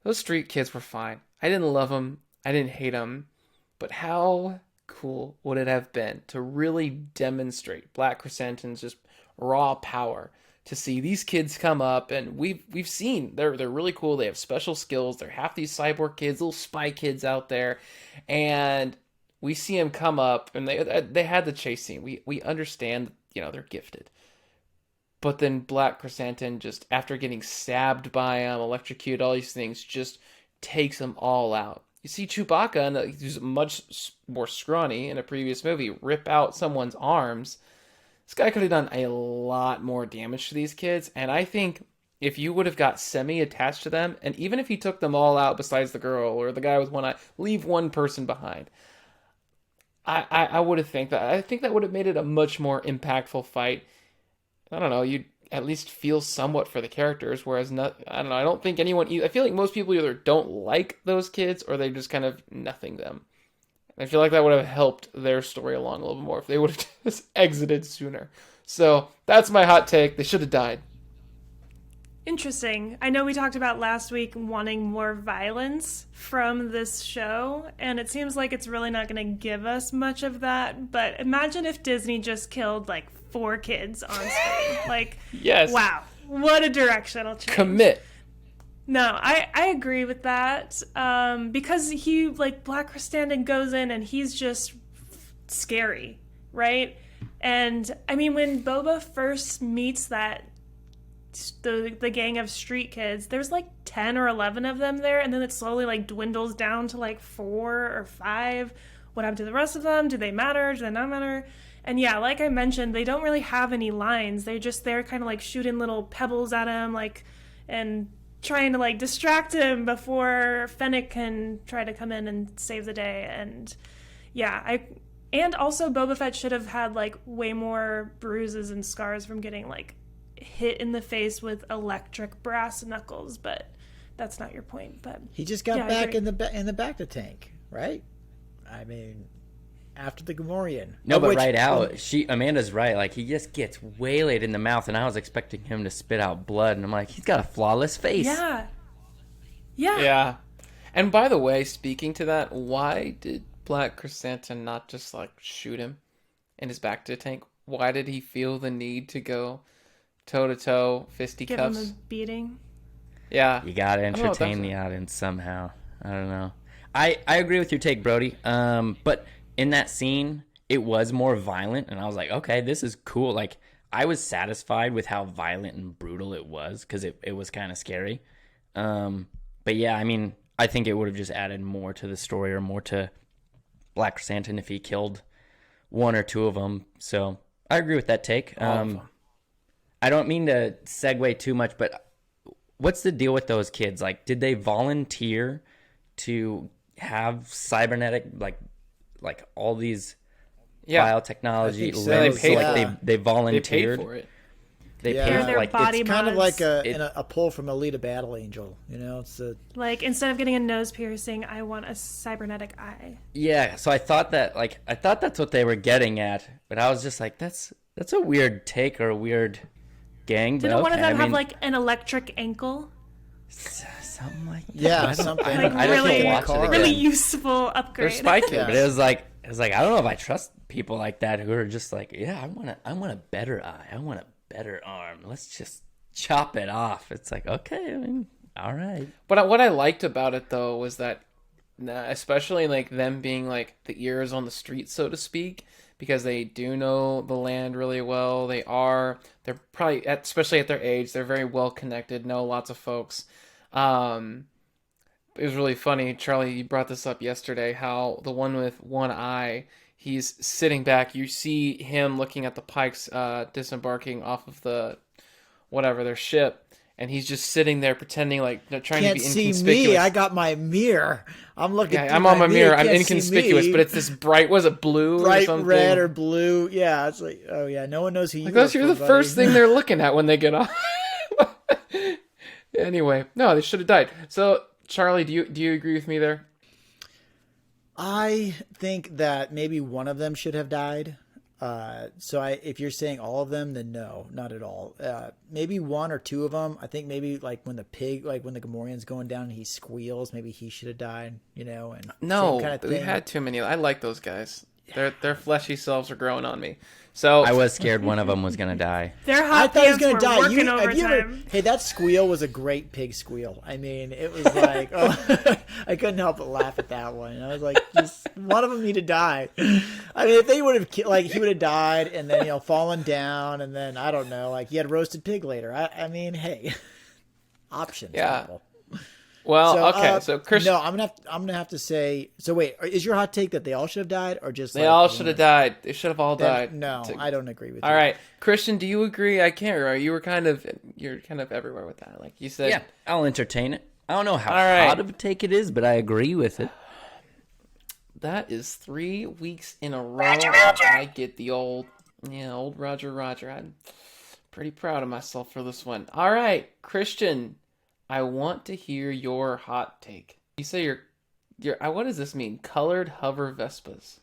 those street kids were fine. I didn't love them. I didn't hate them. But how cool would it have been to really demonstrate Black Chrysanthemum's just raw power? To see these kids come up, and we've seen they're really cool. They have special skills. They're half these cyborg kids, little spy kids out there, and we see them come up, and they had the chase scene. We understand, they're gifted. But then Black Chrysanthemum, just after getting stabbed by him, electrocuted, all these things, just takes them all out. You see Chewbacca, and he's much more scrawny in a previous movie, rip out someone's arms. This guy could have done a lot more damage to these kids, and I think if you would have got semi-attached to them, and even if he took them all out besides the girl or the guy with one eye, leave one person behind, I would have think that. I think that would have made it a much more impactful fight. I don't know, you'd at least feel somewhat for the characters, whereas I don't know, I don't think anyone, I feel like most people either don't like those kids or they just kind of nothing them. I feel like that would have helped their story along a little bit more if they would have just exited sooner. So that's my hot take. They should have died. Interesting. I know we talked about last week wanting more violence from this show, and it seems like it's really not going to give us much of that. But imagine if Disney just killed like 4 kids on screen. Like, yes. Wow, what a directional change. Commit. No, I agree with that. Because he, like, Black Chrysanthemum goes in and he's just scary, right? And I mean, when Boba first meets the gang of street kids, there's like 10 or 11 of them there, and then it slowly like dwindles down to like 4 or 5. What happened to the rest of them? Do they matter? Do they not matter? And yeah, like I mentioned, they don't really have any lines. They're just there kind of like shooting little pebbles at him, like, and trying to like distract him before Fennec can try to come in and save the day. And yeah, and also Boba Fett should have had like way more bruises and scars from getting like hit in the face with electric brass knuckles, but that's not your point. But he just got back in the bacta tank, right? I mean, after the Gamorrean. No, but right out, Amanda's right. Like, he just gets waylaid in the mouth, and I was expecting him to spit out blood, and I'm like, he's got a flawless face. Yeah. And by the way, speaking to that, why did Black Chrysanthemum not just like shoot him in his back to the tank? Why did he feel the need to go toe-to-toe, fisticuffs? Give him a beating. Yeah. You gotta entertain the audience somehow. I don't know. I agree with your take, Brody. But in that scene, it was more violent, and I was like, okay, this is cool. Like, I was satisfied with how violent and brutal it was, because it was kind of scary. But yeah, I mean, I think it would have just added more to the story, or more to Black Chrysanthemum if he killed 1 or 2 of them. So I agree with that take. I don't mean to segue too much, but what's the deal with those kids? Like, did they volunteer to have cybernetic, like all these biotechnology limbs? They volunteered. They paid for it. They paid for, like, it's kind of like a pull from Alita Battle Angel. You know, it's like, instead of getting a nose piercing, I want a cybernetic eye. Yeah, so I thought that's what they were getting at, but I was just like, that's a weird take, or a weird gang. Didn't one of them have like an electric ankle? Something like that. Yeah, something. Like, I really useful upgrade. They're spy kids. But it was like I don't know if I trust people like that who are just like, yeah, I want a better eye, I want a better arm, let's just chop it off. It's like, okay, I mean, all right. But what I liked about it though was that, especially like them being like the ears on the street, so to speak, because they do know the land really well. They're probably, especially at their age, they're very well connected, know lots of folks. It was really funny, Charlie, you brought this up yesterday, how the one with one eye, he's sitting back. You see him looking at the Pikes disembarking off of their ship. And he's just sitting there pretending like trying to be inconspicuous. Can't see me. I got my mirror. I'm looking. Yeah, I'm on my mirror. I'm inconspicuous, but it's this bright. Was it blue? Bright or something? Red or blue? Yeah, it's like, oh yeah, no one knows who you. Like, you're the first thing they're looking at when they get off. Anyway, no, they should have died. So, Charlie, do you agree with me there? I think that maybe one of them should have died. So if you're saying all of them, then no, not at all. Maybe one or two of them. I think maybe like when the Gamorrean's going down and he squeals, maybe he should have died, and No, same kind of we thing. had too many. I like those guys. Their fleshy selves are growing on me. So I was scared one of them was gonna die. Their I hot thought he was pants gonna were die. working Have you ever? overtime. Hey, that squeal was a great pig squeal. I mean, it was like, oh, I couldn't help but laugh at that one. I was like, just one of them need to die. I mean, if they would have he would have died and then fallen down and then I don't know, like he had roasted pig later. I mean, hey, options. Yeah. People. well, So, okay. So Christian, No, I'm gonna have to say. So wait, is your hot take that they all should have died, or just they all should have died. They should have all Then, died. no, I don't agree with you. All right, Christian, do you agree? I can't remember. You're kind of everywhere with that. Like you said, Yeah, I'll entertain it. I don't know how All right. hot of a take it is, but I agree with it. that is 3 weeks in a row. I get the old Roger. I'm pretty proud of myself for this one. All right, Christian, I want to hear your hot take. You say your what does this mean? Colored hover Vespas.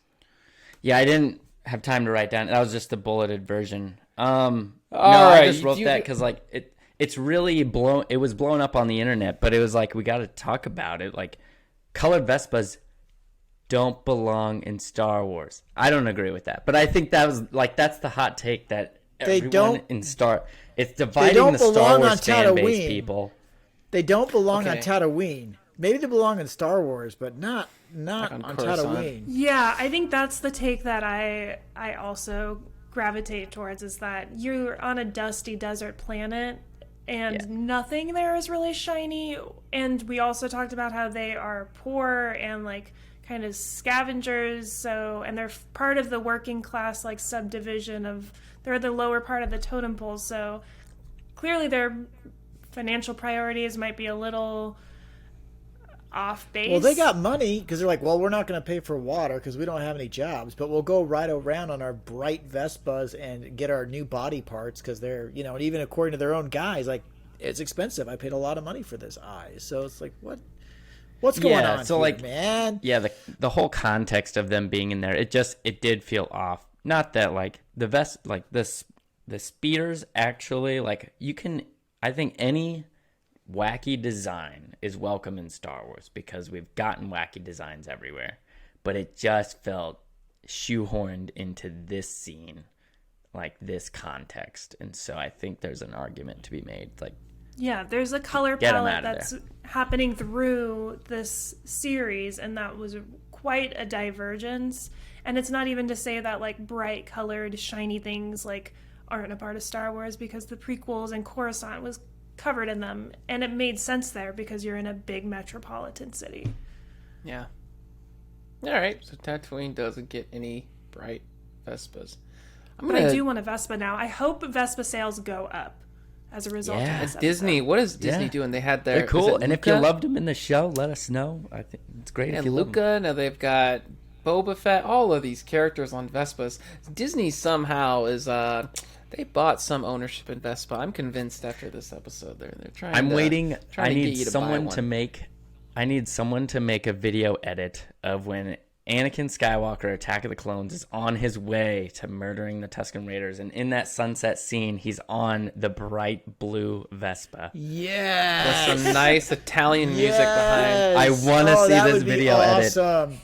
Yeah, I didn't have time to write down. That was just the bulleted version. No, right, I just wrote you- that because like it's really blown. It was blown up on the internet, but it was like we got to talk about it. Like colored Vespas don't belong in Star Wars. I don't agree with that, but I think that's the hot take that They everyone don't- in Star. It's dividing don't the Star belong Wars on fan base, Tatooine. people. They don't belong on Okay. Tatooine. Maybe they belong in Star Wars, but not on on Coruscant. Tatooine. Yeah, I think that's the take that I also gravitate towards, is that you're on a dusty desert planet and Yeah. nothing there is really shiny. And we also talked about how they are poor and like kind of scavengers, and they're part of the working class like subdivision of, they're the lower part of the totem pole, so clearly their financial priorities might be a little off base. Well, they got money because they're like, well, we're not going to pay for water because we don't have any jobs, but we'll go ride around on our bright Vespas and get our new body parts because they're, and even according to their own guys, like, it's expensive. I paid a lot of money for this eyes. So it's like, what's going Yeah, on so, here, like, man? Yeah, the whole context of them being in there, it did feel off. Not that like the speeders actually, like, I think any wacky design is welcome in Star Wars because we've gotten wacky designs everywhere, but it just felt shoehorned into this scene, like this context. And so I think there's an argument to be made, like, Yeah, there's a color Get 'em palette outta that's happening through this series, and that was quite a divergence. And it's not even to say that like bright colored, shiny things like aren't a part of Star Wars, because the prequels and Coruscant was covered in them, and it made sense there because you're in a big metropolitan city. Yeah. All right. So Tatooine doesn't get any bright Vespas. But I do want a Vespa now. I hope Vespa sales go up as a result Yeah. of this Disney. episode. What is Disney Yeah. doing? They had their. they're cool. is it And if you Luca? loved them in the show, let us know. I think it's great Yeah, if you love 'em. Luca. Now they've got Boba Fett. All of these characters on Vespas. Disney somehow is. They bought some ownership in Vespa. I'm convinced after this episode. They're trying. I'm waiting. Trying I to need get you to someone buy to one. make. I need someone to make a video edit of when Anakin Skywalker, Attack of the Clones, is on his way to murdering the Tusken Raiders, and in that sunset scene, he's on the bright blue Vespa. Yes. With some nice Italian music behind. I wanna see that this would be video edit. awesome.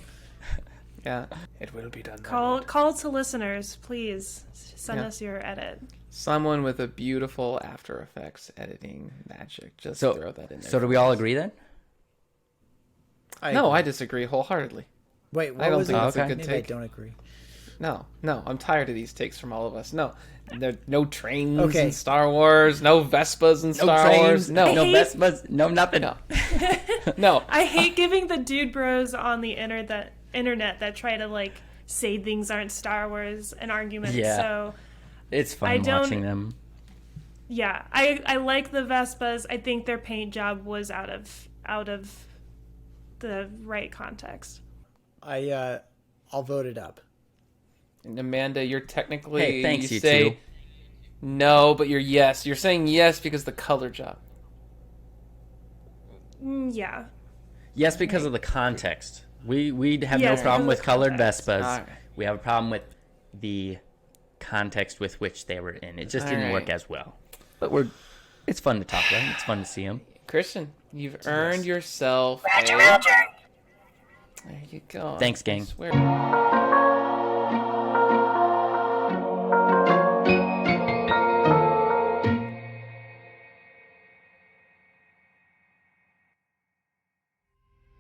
Yeah, it will be done. Call to listeners, please send Yeah. us your edit. Someone with a beautiful After Effects editing magic. Just So, throw that in there. so do we all agree then? No, I disagree wholeheartedly. Wait, what I don't was think it? that's a Okay. good Maybe take. I don't agree. No, I'm tired of these takes from all of us. No, no trains Okay. in Star Wars. No Vespas in Star Wars. No, no hate- Vespas, no nothing. no, no. I hate giving the dude bros on the internet that try to like say things aren't Star Wars an argument. Yeah. So It's I fun don't- watching them. yeah, I like the Vespas. I think their paint job was out of the right context. I'll vote it up. And Amanda, you're technically Hey, thanks, you say two. no, but you're yes. You're saying yes because the color job. Yeah. Yes, because of the context. We'd have Yes, no because problem of with the colored context. Vespas. Alright. We have a problem with the context with which they were in. It just All didn't work right. as well. But it's fun to talk about. It's fun to see them. Christian, you've earned yourself Roger, a... Roger. There you go. Thanks, gang. I swear.